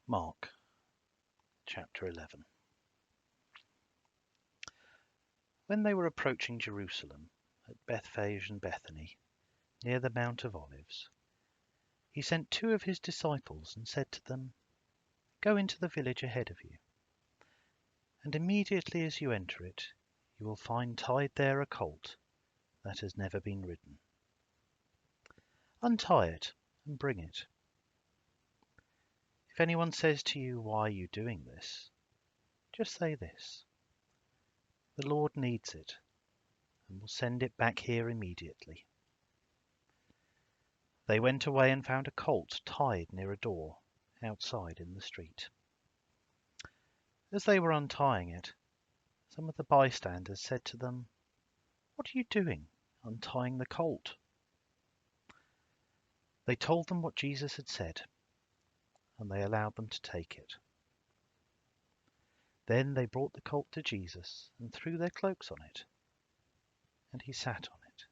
Mark chapter 11. When they were approaching Jerusalem, at Bethphage and Bethany, near the Mount of Olives, he sent 2 of his disciples and said to them, "Go into the village ahead of you, and immediately as you enter it, you will find tied there a colt that has never been ridden. Untie it and bring it. If anyone says to you, 'Why are you doing this?' just say this: 'The Lord needs it, and will send it back here immediately.'" They went away and found a colt tied near a door outside in the street. As they were untying it, some of the bystanders said to them, "What are you doing, untying the colt?" They told them what Jesus had said, and they allowed them to take it. Then they brought the colt to Jesus and threw their cloaks on it, and he sat on it.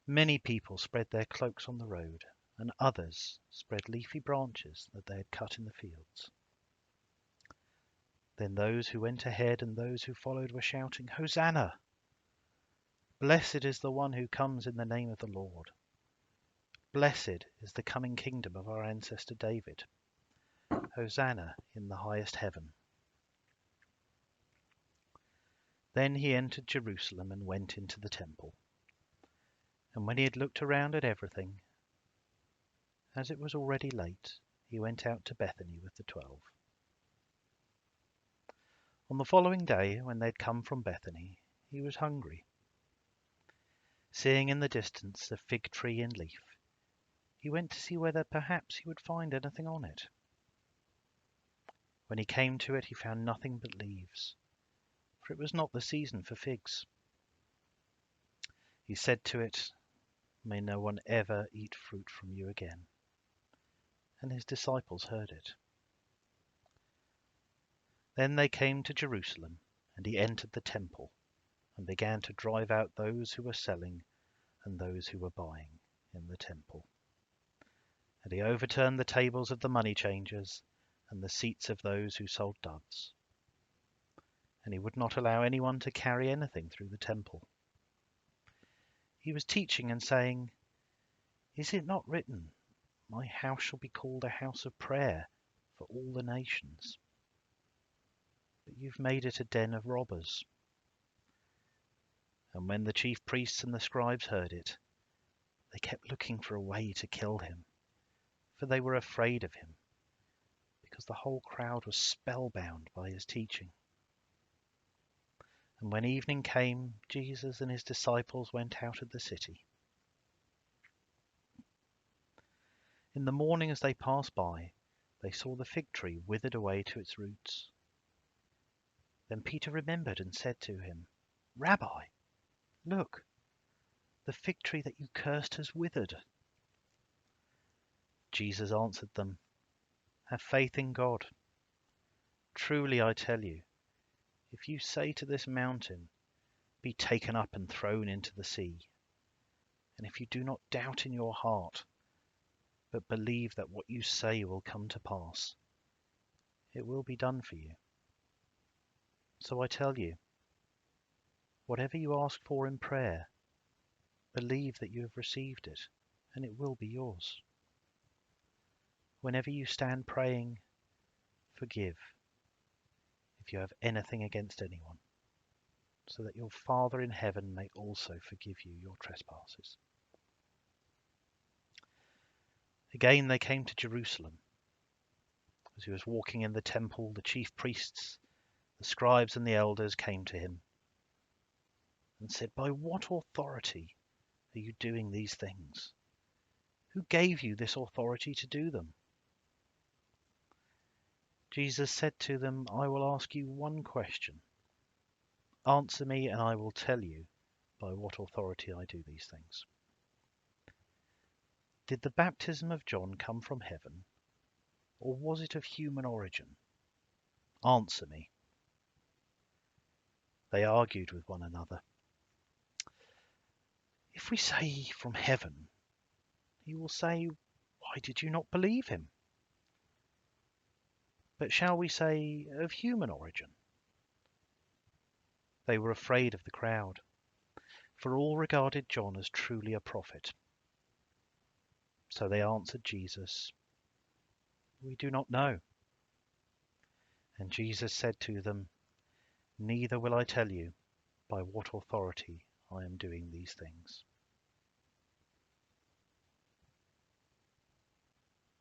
Many people spread their cloaks on the road, and others spread leafy branches that they had cut in the fields. Then those who went ahead and those who followed were shouting, "Hosanna! Blessed is the one who comes in the name of the Lord. Blessed is the coming kingdom of our ancestor David. Hosanna in the highest heaven." Then he entered Jerusalem and went into the temple. And when he had looked around at everything, as it was already late, he went out to Bethany with the 12. On the following day, when they had come from Bethany, he was hungry. Seeing in the distance a fig tree in leaf, he went to see whether perhaps he would find anything on it. When he came to it, he found nothing but leaves, for it was not the season for figs. He said to it, "May no one ever eat fruit from you again." And his disciples heard it. Then they came to Jerusalem, and he entered the temple, and began to drive out those who were selling and those who were buying in the temple. And he overturned the tables of the money changers and the seats of those who sold doves. And he would not allow anyone to carry anything through the temple. He was teaching and saying, "Is it not written, 'My house shall be called a house of prayer for all the nations'? But you've made it a den of robbers." And when the chief priests and the scribes heard it, they kept looking for a way to kill him, for they were afraid of him, because the whole crowd was spellbound by his teaching. And when evening came, Jesus and his disciples went out of the city. In the morning, as they passed by, they saw the fig tree withered away to its roots. Then Peter remembered and said to him, "Rabbi, look, the fig tree that you cursed has withered." Jesus answered them, "Have faith in God. Truly I tell you, if you say to this mountain, 'Be taken up and thrown into the sea,' and if you do not doubt in your heart, but believe that what you say will come to pass, it will be done for you. So I tell you, whatever you ask for in prayer, believe that you have received it, and it will be yours. Whenever you stand praying, forgive if you have anything against anyone, so that your Father in heaven may also forgive you your trespasses." Again they came to Jerusalem. As he was walking in the temple, the chief priests, the scribes and the elders came to him and said, "By what authority are you doing these things? Who gave you this authority to do them?" Jesus said to them, "I will ask you one question. Answer me, and I will tell you by what authority I do these things. Did the baptism of John come from heaven, or was it of human origin? Answer me." They argued with one another. "If we say from heaven, he will say, 'Why did you not believe him?' but shall we say of human origin? They were afraid of the crowd, for all regarded John as truly a prophet. So they answered Jesus, "We do not know." And Jesus said to them, "Neither will I tell you by what authority I am doing these things."